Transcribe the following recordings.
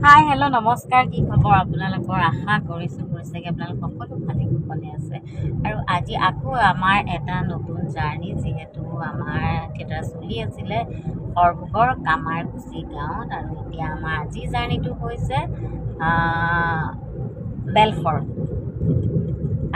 Hi hello' নমস্কাৰ, কি খবৰ আপোনালোকৰ? আশা কৰিছোঁ চাগে আপোনালোক সকলো ভালে কুশলে আছে। আৰু আজি আকৌ আমাৰ এটা নতুন জাৰ্ণি, যিহেতু আমাৰ থিয়েটাৰ চলি আছিলে সৰভোগৰ কামাৰকুছি গাঁৱত। আৰু এতিয়া আমাৰ আজিৰ জাৰ্ণিটো হৈছে বেলশৰ।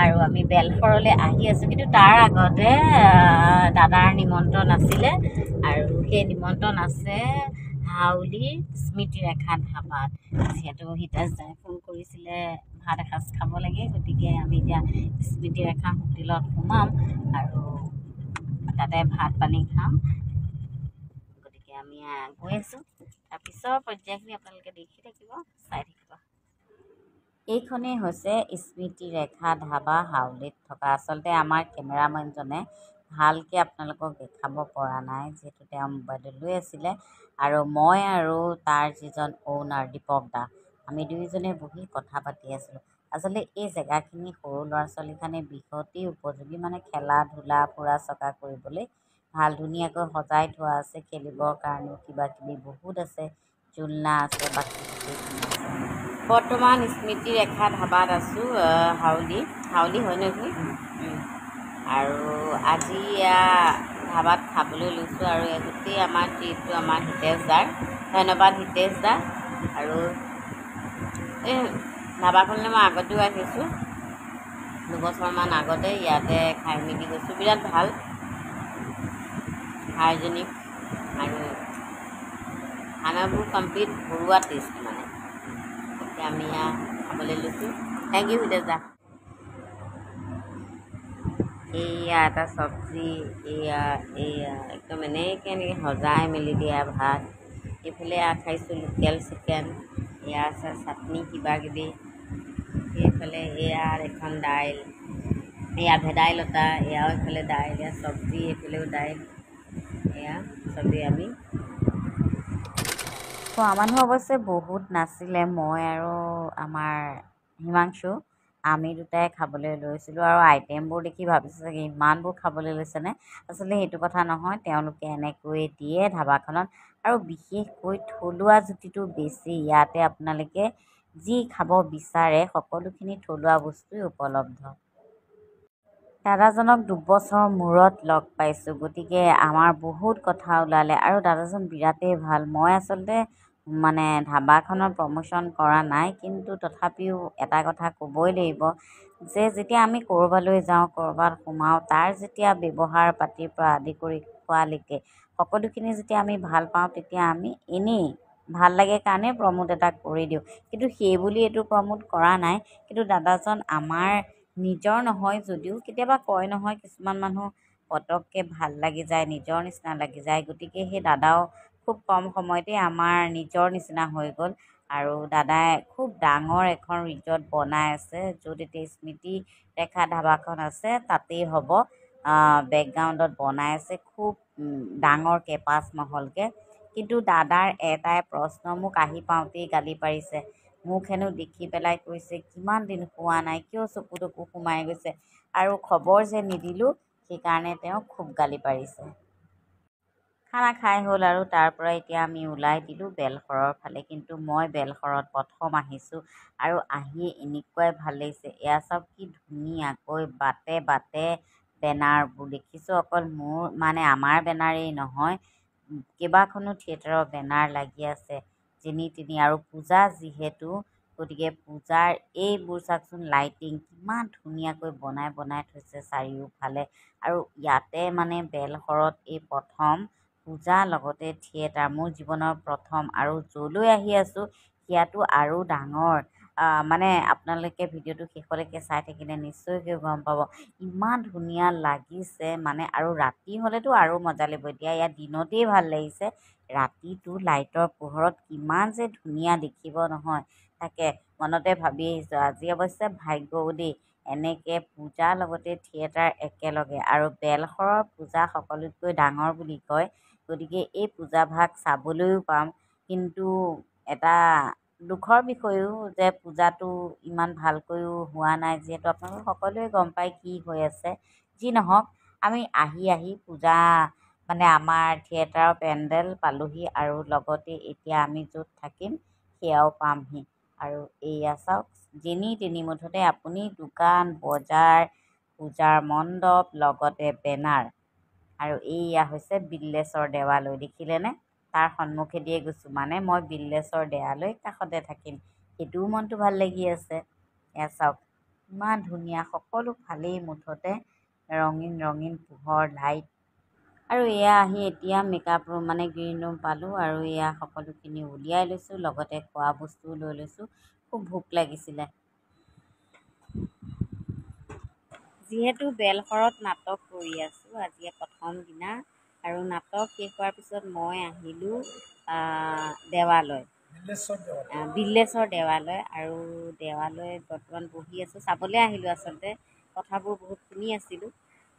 আৰু আমি বেলশৰলৈ আহি আছোঁ, কিন্তু তাৰ আগতে দাদাৰ নিমন্ত্ৰণ আছিলে। আৰু সেই নিমন্ত্ৰণ আছে হাউলীৰ স্মৃতিৰেখা ধাবাত। যিহেতু হিতেশ দাই ফোন কৰিছিলে ভাত এসাঁজ খাব লাগে, গতিকে আমি এতিয়া স্মৃতিৰেখা হোটেলত সোমাম আৰু তাতে ভাত পানী খাম। গতিকে আমি গৈ আছোঁ। তাৰপিছৰ পৰ্যায়খিনি আপোনালোকে দেখি থাকিব, চাই থাকিব। এইখনেই হৈছে স্মৃতিৰেখা ধাবা হাউলীত থকা। আচলতে আমাৰ কেমেৰামেনজনে ভালকৈ আপোনালোকক দেখাব পৰা নাই, যিহেতু তেওঁ মোবাইলটো লৈ আছিলে। আৰু মই আৰু তাৰ যিজন অ'নাৰ দীপক দা, আমি দুয়োজনে বহি কথা পাতি আছিলোঁ। আচলতে এই জেগাখিনি সৰু ল'ৰা ছোৱালীৰ কাৰণে বৃহতেই উপযোগী, মানে খেলা ধূলা ফুৰা চকা কৰিবলৈ ভাল, ধুনীয়াকৈ সজাই থোৱা আছে। খেলিবৰ কাৰণেও কিবা কিবি বহুত আছে, ঝুলনা আছে, বাকী গোটেইখিনি আছে। বৰ্তমান স্মৃতিৰেখা ধাবাত আছোঁ, হাউলী হয় নেকি। আৰু আজি ধাবাত খাবলৈ লৈছোঁ। আৰু গোটেই আমাৰ ট্ৰিপটো আমাৰ হিতেশ দাৰ, ধন্যবাদ হিতেশ দা। আৰু এই ধাবাখনলৈ মই আগতেও আহিছোঁ, 2বছৰমান আগতে ইয়াতে খাই মেলি গৈছোঁ। বিৰাট ভাল, হাইজেনিক আৰু খানাবোৰ কমপ্লিট ঘৰুৱা টেষ্ট। মানে এতিয়া আমি খাবলৈ লৈছোঁ। থেংক ইউ হিতেশ দা। এয়া এটা চব্জি, এয়া একদম এনেকৈ সজাই মেলি দিয়া ভাত। এইফালে খাইছোঁ লোকেল চিকেন, এয়া আছে চাটনি কিবা কিবি। সেইফালে এয়া এখন দাইল, এয়া ভেদাইলতা, এয়াও এইফালে দাইল, এয়া চব্জি, এইফালেও দাইল, এয়া চবেই আমি খোৱা মানুহ অৱশ্যে বহুত নাছিলে। মই আৰু আমাৰ হিমাংশু, আমি দুটাই খাবলৈ লৈছিলোঁ। আৰু আইটেমবোৰ দেখি ভাবিছোঁ চাগে ইমানবোৰ খাবলৈ লৈছেনে। আচলতে সেইটো কথা নহয়, তেওঁলোকে এনেকৈয়ে দিয়ে ধাবাখনত। আৰু বিশেষকৈ থলুৱা জুতিটো বেছি। ইয়াতে আপোনালোকে যি খাব বিচাৰে সকলোখিনি থলুৱা বস্তুৱেই উপলব্ধ। দাদাজনক 2বছৰ মূৰত লগ পাইছোঁ, গতিকে আমাৰ বহুত কথা ওলালে। আৰু দাদাজন বিৰাটেই ভাল। মই আচলতে মানে ধাবাখনৰ প্ৰমোশ্যন কৰা নাই, কিন্তু তথাপিও এটা কথা ক'বই লাগিব যে যেতিয়া আমি ক'ৰবালৈ যাওঁ, ক'ৰবাত সোমাওঁ, তাৰ যেতিয়া ব্যৱহাৰ পাতিৰ পৰা আদি কৰি খোৱালৈকে সকলোখিনি যেতিয়া আমি ভাল পাওঁ, তেতিয়া আমি এনেই ভাল লাগে কাৰণে প্ৰমোট এটা কৰি দিওঁ। কিন্তু সেইবুলি এইটো প্ৰমোট কৰা নাই। কিন্তু দাদাজন আমাৰ নিজৰ নহয় যদিও কেতিয়াবা কয় নহয়, কিছুমান মানুহ পটককৈ ভাল লাগি যায়, নিজৰ নিচিনা লাগি যায়। গতিকে সেই দাদাও খুব কম সময়তে আমাৰ নিজৰ নিচিনা হৈ গ'ল। আৰু দাদাই খুব ডাঙৰ এখন ৰিজৰ্ট বনাই আছে, য'ত এতিয়া স্মৃতিৰেখা ধাবাখন আছে তাতেই হ'ব। বেকগ্ৰাউণ্ডত বনাই আছে খুব ডাঙৰকৈ 5 মহলকৈ। কিন্তু দাদাৰ এটাই প্ৰশ্ন, মোক আহি পাওঁতেই গালি পাৰিছে। মোক হেনো দেখি পেলাই কৈছে কিমান দিন খোৱা নাই, কিয় চকু তকু সোমাই গৈছে। আৰু খবৰ যে নিদিলোঁ সেইকাৰণে তেওঁ খুব গালি পাৰিছে। খানা খাই হ'ল আৰু তাৰ পৰা এতিয়া আমি ওলাই দিলোঁ বেলশৰৰ ফালে। কিন্তু মই বেলশৰত প্ৰথম আহিছোঁ আৰু আহি এনেকুৱাই ভাল লাগিছে। এয়া চব কি ধুনীয়াকৈ বাটে বাটে বেনাৰবোৰ দেখিছোঁ। অকল মোৰ মানে আমাৰ বেনাৰেই নহয়, কেইবাখনো থিয়েটাৰৰ বেনাৰ লাগি আছে যেনি তেনি। আৰু পূজা যিহেতু, গতিকে পূজাৰ এইবোৰ চাওকচোন, লাইটিং কিমান ধুনীয়াকৈ বনাই থৈছে চাৰিওফালে। আৰু ইয়াতে মানে বেলশৰত এই প্ৰথম পূজা লগতে থিয়েটাৰ, মোৰ জীৱনৰ প্ৰথম। আৰু য'লৈ আহি আছোঁ সেয়াতো আৰু ডাঙৰ। মানে আপোনালোকে ভিডিঅ'টো শেষলৈকে চাই থাকিলে নিশ্চয়কৈ গম পাব ইমান ধুনীয়া লাগিছে মানে। আৰু ৰাতি হ'লেতো আৰু মজা লাগিব। এতিয়া ইয়াত দিনতেই ভাল লাগিছে, ৰাতিটো লাইটৰ পোহৰত কিমান যে ধুনীয়া দেখিব নহয়, তাকে মনতে ভাবি আহিছোঁ। আজি অৱশ্যে ভাগ্যও দেই, এনেকৈ পূজা লগতে থিয়েটাৰ একেলগে। আৰু বেলশৰৰ পূজা সকলোতকৈ ডাঙৰ বুলি কয়, গতিকে এই পূজাভাগ চাবলৈও পাম। কিন্তু এটা দুখৰ বিষয়ো যে পূজাটো ইমান ভালকৈও হোৱা নাই, যিহেতু আপোনালোকে সকলোৱে গম পায় কি হৈ আছে। যি নহওক, আমি আহি পূজা মানে আমাৰ থিয়েটাৰৰ পেণ্ডেল পালোহি। আৰু লগতে এতিয়া আমি য'ত থাকিম সেয়াও পামহি। আৰু এয়া চাওক, যেনি তেনি মুঠতে আপুনি দোকান বজাৰ পূজাৰ মণ্ডপ লগতে বেনাৰ। আৰু এইয়া হৈছে বিল্লেশ্বৰ দেৱালয়, দেখিলেনে? তাৰ সন্মুখেদিয়ে গৈছোঁ, মানে মই বিল্লেশ্বৰ দেৱালয় কাষতে থাকিম, সেইটোও মনটো ভাল লাগি আছে। এয়া চাওক, ইমান ধুনীয়া, সকলো ফালেই মুঠতে ৰঙীন ৰঙীন পোহৰ লাইট। আৰু এয়া আহি এতিয়া মেকআপ ৰুম মানে গ্ৰীণ ৰুম পালোঁ, আৰু এয়া সকলোখিনি উলিয়াই লৈছোঁ, লগতে খোৱা বস্তুও লৈ লৈছোঁ। খুব ভোক লাগিছিলে। যিহেতু বেলশৰত নাটক কৰি আছোঁ, আজি প্ৰথম দিনা, আৰু নাটক শেষ হোৱাৰ পিছত মই আহিলোঁ দেৱালয়, বিল্লেশ্বৰ দেৱালয়। আৰু দেৱালয়ত বৰ্তমান বহি আছোঁ, চাবলৈ আহিলোঁ আচলতে, কথাবোৰ বহুত শুনি আছিলোঁ।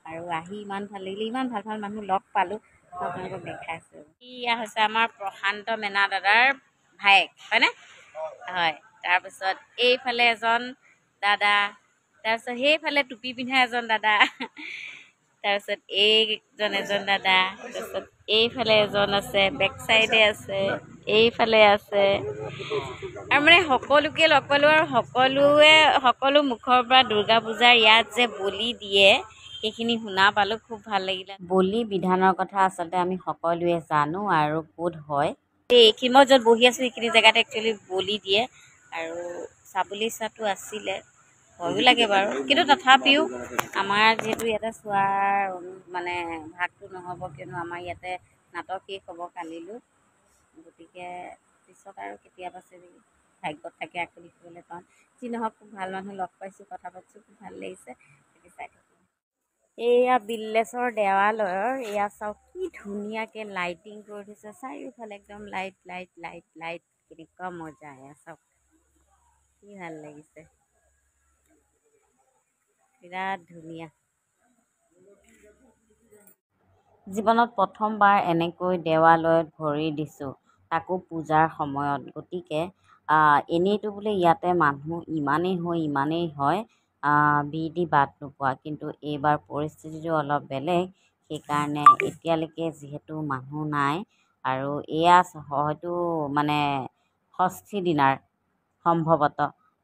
আৰু আহি ইমান ভাল লাগিলে, ইমান ভাল ভাল মানুহ লগ পালোঁ, আপোনালোকক দেখাইছোঁ। এয়া হৈছে আমাৰ প্ৰশান্ত মেনা দাদাৰ ভায়েক, হয়নে? হয়। তাৰপিছত এইফালে এজন দাদা, তাৰপিছত সেইফালে টুপি পিন্ধা এজন দাদা, তাৰপিছত এজন দাদা, তাৰপিছত এইফালে এজন আছে, বেক চাইডে আছে, এইফালে আছে। আৰু মানে সকলোকে লগ পালোঁ, আৰু সকলো মুখৰ পৰা দুৰ্গা পূজাৰ ইয়াত যে বলি দিয়ে সেইখিনি শুনা পালোঁ, খুব ভাল লাগিলে। বলি বিধানৰ কথা আচলতে আমি সকলোৱে জানো আৰু ক'ত হয়। এইখিনি মই য'ত বহি আছোঁ সেইখিনি জেগাতে একচুৱেলি বলি দিয়ে, আৰু চাবলৈ ইচ্ছাটো আছিলে, ভয়ো লাগে বাৰু, কিন্তু তথাপিও আমাৰ যিহেতু ইয়াতে চোৱাৰ মানে ভাগটো নহ'ব, কিয়নো আমাৰ ইয়াতে নাটক শেষ হ'ব কালিলৈ, গতিকে পিছত আৰু কেতিয়াবা যদি ভাগ্যত থাকে আকৌ দেখিবলৈ পাম। যি নহওক, খুব ভাল মানুহ লগ পাইছোঁ, কথা পাতিছোঁ, খুব ভাল লাগিছে। চাই থাকোঁ। এয়া বিল্লেশ্বৰ দেৱালয়ৰ, এয়া চাওক কি ধুনীয়াকৈ লাইটিং কৰি থৈছে, চাৰিওফালে একদম লাইট লাইট লাইট লাইট, কেনেকুৱা মজা। এয়া চাওক কি ভাল লাগিছে, বিৰাট ধুনীয়া। জীৱনত প্ৰথমবাৰ এনেকৈ দেৱালয়ত ভৰি দিছোঁ, তাকো পূজাৰ সময়ত। গতিকে এনেইতো বোলে ইয়াতে মানুহ ইমানেই হয়, বিধি বাট নোপোৱা, কিন্তু এইবাৰ পৰিস্থিতিটো অলপ বেলেগ, সেইকাৰণে এতিয়ালৈকে যিহেতু মানুহ নাই, আৰু এয়া হয়তো মানে ষষ্ঠী দিনাৰ সম্ভৱত,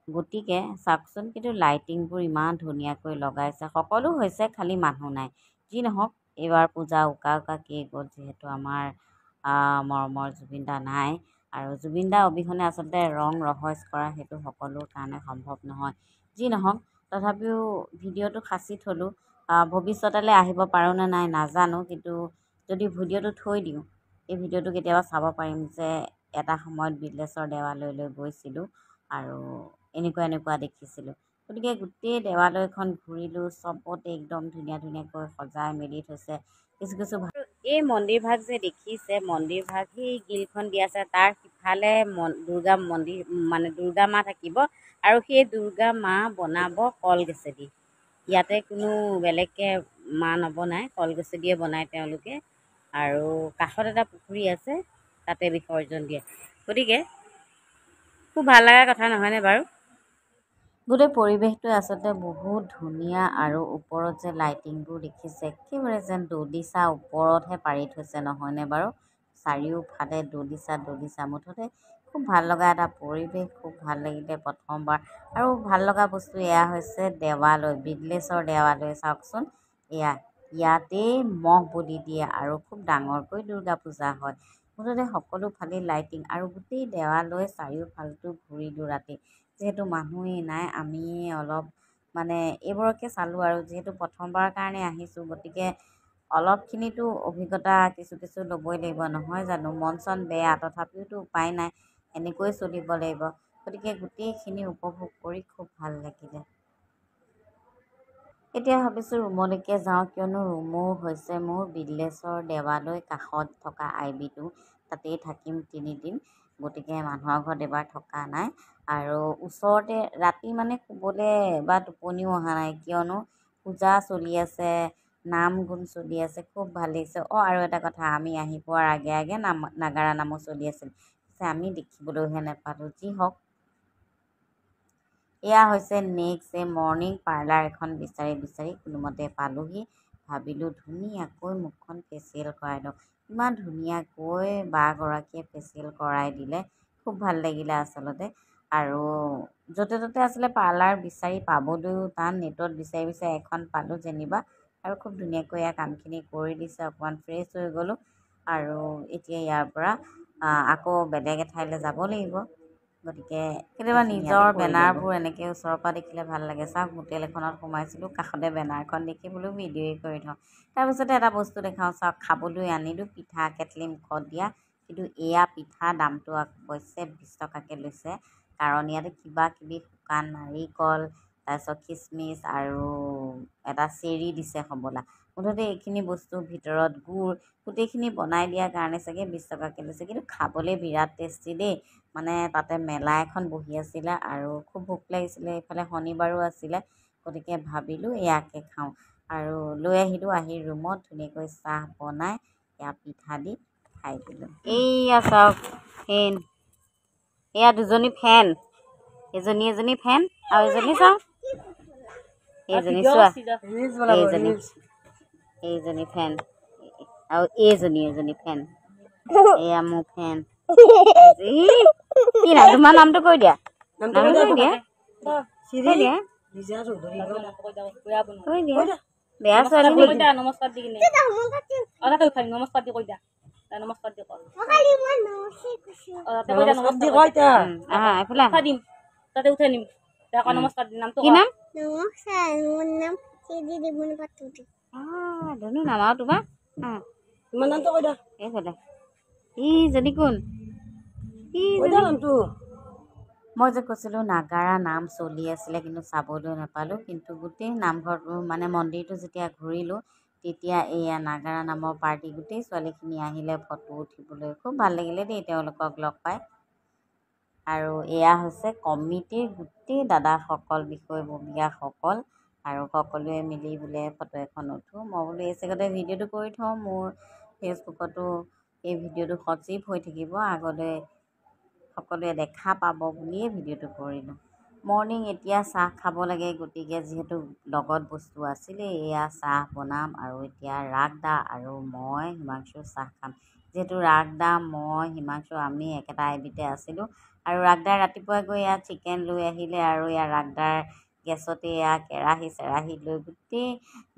গতিকে চাওকচোন, কিন্তু লাইটিংবোৰ ইমান ধুনীয়াকৈ লগাইছে, সকলো হৈছে, খালি মানুহ নাই। যি নহওক, এইবাৰ পূজা উকাকেই গ'ল, যিহেতু আমাৰ মৰমৰ জুবিন দা নাই, আৰু জুবিন দা অবিহনে আচলতে ৰং ৰহইচ কৰা সেইটো সকলোৰ কাৰণে সম্ভৱ নহয়। যি নহওক, তথাপিও ভিডিঅ'টো সাঁচি থ'লোঁ, ভৱিষ্যতলৈ আহিব পাৰোঁ নে নাই নাজানো, কিন্তু যদি ভিডিঅ'টো থৈ দিওঁ, এই ভিডিঅ'টো কেতিয়াবা চাব পাৰিম যে এটা সময়ত বিল্লেশ্বৰ দেৱালয়লৈ গৈছিলোঁ আৰু এনেকুৱা দেখিছিলোঁ। গতিকে গোটেই দেৱালয়খন ঘূৰিলোঁ, চবতে একদম ধুনীয়া ধুনীয়াকৈ সজাই মেলি থৈছে। কিছু এই মন্দিৰ ভাগ যে দেখিছে, মন্দিৰ ভাগ সেই গিলখন দিয়া আছে, তাৰ সিফালে দুৰ্গা মন্দিৰ মানে দুৰ্গা মা থাকিব, আৰু সেই দুৰ্গা মা বনাব কলগছেদি। ইয়াতে কোনো বেলেগকৈ মা নবনায়, কলগছেদিয়ে বনায় তেওঁলোকে, আৰু কাষত এটা পুখুৰী আছে, তাতে বিসৰ্জন দিয়ে। গতিকে খুব ভাল লগা কথা নহয়নে বাৰু? গোটেই পৰিৱেশটোৱে আচলতে বহুত ধুনীয়া, আৰু ওপৰত যে লাইটিংবোৰ দেখিছে, একেবাৰে যেন দলিচা ওপৰতহে পাৰি থৈছে, নহয়নে বাৰু? চাৰিওফালে দলিচা, মুঠতে খুব ভাল লগা এটা পৰিৱেশ, খুব ভাল লাগিলে প্ৰথমবাৰ। আৰু ভাল লগা বস্তু এয়া হৈছে দেৱালয়, বিল্লেশ্বৰ দেৱালয়, চাওকচোন, ইয়াতেই মহ বলি দিয়ে, আৰু খুব ডাঙৰকৈ দুৰ্গা পূজা হয়। মুঠতে সকলো ফালে লাইটিং, আৰু গোটেই দেৱালয় চাৰিওফালটো ঘূৰিলোঁ ৰাতি, যিহেতু মানুহেই নাই, আমি অলপ মানে এইবোৰকে চালোঁ, আৰু যিহেতু প্ৰথমবাৰৰ কাৰণে আহিছোঁ, গতিকে অলপখিনিতো অভিজ্ঞতা কিছু ল'বই লাগিব, নহয় জানো? মন চন বেয়া, তথাপিওতো উপায় নাই, এনেকৈ চলিব লাগিব। গতিকে গোটেইখিনি উপভোগ কৰি খুব ভাল লাগিলে। এতিয়া ভাবিছোঁ ৰুমলৈকে যাওঁ, কিয়নো ৰুমো হৈছে মোৰ বিল্লেশ্বৰ দেৱালয় কাষত থকা IB2, তাতেই থাকিম 3 দিন। গতিকে মানুহৰ ঘৰত এবাৰ থকা নাই, আৰু ওচৰতে ৰাতি মানে শুবলৈ বা টোপনিও অহা নাই, কিয়নো পূজা চলি আছে, নাম গুণ চলি আছে, খুব ভাল লাগিছে। আৰু এটা কথা, আমি আহি পোৱাৰ আগে নাগাৰা নামো চলি আছিল, আমি দেখিবলৈহে নাপালোঁ। যি হওক, এয়া হৈছে নেক্সট ডে মৰ্ণিং। পাৰ্লাৰ এখন বিচাৰি কোনোমতে পালোঁহি। ভাবিলোঁ ধুনীয়াকৈ মুখখন ফেচিয়েল কৰাই দিওঁ। ইমান ধুনীয়াকৈ বাগৰাকীয়ে ফেচিয়েল কৰাই দিলে, খুব ভাল লাগিলে আচলতে। আৰু য'তে ত'তে আচলতে পাৰ্লাৰ বিচাৰি পাবলৈও টান, নেটত বিচাৰি বিচাৰি এখন পালোঁ যেনিবা, আৰু খুব ধুনীয়াকৈ কামখিনি কৰি দিছে। অকণমান ফ্ৰেছ হৈ গ'লোঁ, আৰু এতিয়া ইয়াৰ পৰা আকৌ বেলেগ এঠাইলৈ যাব লাগিব। গতিকে কেতিয়াবা নিজৰ বেনাৰবোৰ এনেকৈ ওচৰৰ পৰা দেখিলে ভাল লাগে। চাওক, হোটেল এখনত সোমাইছিলোঁ, কাষতে বেনাৰখন দেখি বোলো ভিডিঅ'ই কৰি থওঁ। তাৰপিছতে এটা বস্তু দেখাওঁ, চাওক, খাবলৈ আনিলোঁ পিঠা কেটলি মুখত দিয়া, কিন্তু এয়া পিঠা দামটো অৱশ্যে 20 টকাকৈ লৈছে, কাৰণ ইয়াতে কিবা কিবি শুকান নাৰিকল, তাৰপিছত খিচমিচ আৰু এটা চেৰি দিছে হ'বলা। মুঠতে এইখিনি বস্তুৰ ভিতৰত গুড়, গোটেইখিনি বনাই দিয়াৰ কাৰণে চাগে 20 টকাকৈ লৈছে, কিন্তু খাবলৈ বিৰাট টেষ্টি দেই। মানে তাতে মেলা এখন বহি আছিলে আৰু খুব ভোক লাগিছিলে, এইফালে শনিবাৰো আছিলে, গতিকে ভাবিলোঁ এয়াকে খাওঁ, আৰু লৈ আহিলোঁ। আহি ৰুমত ধুনীয়াকৈ চাহ বনাই এয়া পিঠা দি খাই দিলোঁ। এইয়া চাওক ফেন, এয়া দুজনী ফেন, এজনী ফেন, আৰু এজনী চাওক, এইজনী চোৱা, এইজনী ফেন, আৰু এজনী ফেন, এয়া মোৰ ফেন। কি নাম তোমাৰ? নামটো কৈ দিয়া, বেয়া ছোৱালী নেকি? নমস্কাৰ দি কিনে নমস্কাৰ দি কৈ দিয়া, নমস্কাৰ দি দিম, তাতে উঠাই নিম। নমস্কাৰ দি নামটো কি নাম? নমস্কাৰ, মোৰ নাম ধনু নাম, আৰু তোমাৰ? তোমাৰ নামটো কৈ দিয়া। এইফালে ইজনী কোন? মই যে কৈছিলোঁ নাগাৰা নাম চলি আছিলে, কিন্তু চাবলৈ নাপালোঁ। কিন্তু গোটেই নামঘৰটো মানে মন্দিৰটো যেতিয়া ঘূৰিলোঁ, তেতিয়া এয়া নাগাৰা নামৰ পাৰ্টি গোটেই ছোৱালীখিনি আহিলে ফটো উঠিবলৈ। খুব ভাল লাগিলে দেই তেওঁলোকক লগ পাই। আৰু এয়া হৈছে কমিটিৰ গোটেই দাদাসকল, বিষয়ববীয়াসকল, আৰু সকলোৱে মিলি বোলে ফটো এখন উঠোঁ। মই বোলো এই চেগতে ভিডিঅ'টো কৰি থওঁ, মোৰ ফেচবুকতো এই ভিডিঅ'টো সজীৱ হৈ থাকিব, আগলৈ সকলোৱে দেখা পাব বুলিয়ে ভিডিঅ'টো কৰিলোঁ। মৰ্ণিং এতিয়া চাহ খাব লাগে, গতিকে যিহেতু লগত বস্তু আছিলে, এয়া চাহ বনাম। আৰু এতিয়া ৰাগদা আৰু মই হিমাংশু চাহ খাম। যিহেতু ৰাগদা, মই, হিমাংশু আমি একেটা আইবিতে আছিলোঁ। আৰু ৰাগদাই ৰাতিপুৱা গৈ এয়া চিকেন লৈ আহিলে, আৰু এয়া ৰাগদাৰ গেছতে এয়া কেৰাহী চেৰাহী লৈ গোটেই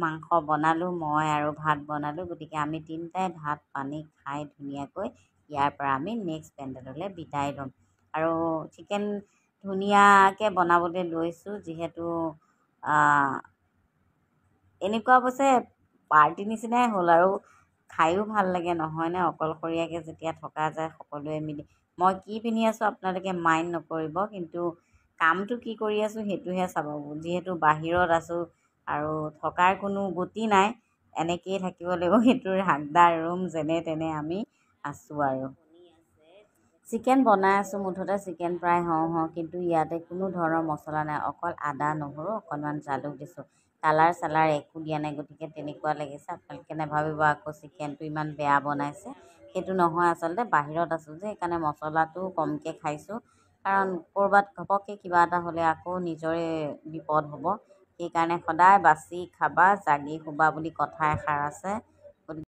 মাংস বনালোঁ, মই আৰু ভাত বনালোঁ। গতিকে আমি তিনিটাই ভাত পানী খাই ধুনীয়াকৈ ইয়াৰ পৰা আমি নেক্সট পেণ্ডেললৈ বিদায় ল'ম। আৰু চিকেন ধুনীয়াকৈ বনাবলৈ লৈছোঁ, যিহেতু এনেকুৱা অৱশ্যে পাৰ্টি নিচিনাই হ'ল, আৰু খায়ো ভাল লাগে নহয়নে? অকলশৰীয়াকৈ যেতিয়া থকা যায় সকলোৱে মিলি। মই কি পিন্ধি আছোঁ আপোনালোকে মাইণ্ড নকৰিব, কিন্তু কামটো কি কৰি আছোঁ সেইটোহে চাব। যিহেতু বাহিৰত আছোঁ আৰু থকাৰ কোনো গতি নাই, এনেকৈয়ে থাকিব লাগিব। সেইটো ৰাগদাৰ ৰুম, যেনে তেনে আমি আছোঁ। আৰু চিকেন বনাই আছোঁ, মুঠতে চিকেন প্ৰায় হওঁ, কিন্তু ইয়াতে কোনো ধৰণৰ মছলা নাই, অকল আদা নহৰু অকণমান জালুক দিছোঁ। কালাৰ চালাৰ একো দিয়া নাই, গতিকে তেনেকুৱা লাগিছে। আপোনালোকে নাভাবিব আকৌ চিকেনটো ইমান বেয়া বনাইছে, সেইটো নহয়। আচলতে বাহিৰত আছোঁ যে, সেইকাৰণে মছলাটো কমকৈ খাইছোঁ, কাৰণ ক'ৰবাত ঘপককৈ কিবা এটা হ'লে আকৌ নিজৰে বিপদ হ'ব। সেইকাৰণে সদায় বাচি খাবা, জাগি শুবা বুলি কথা এষাৰ আছে।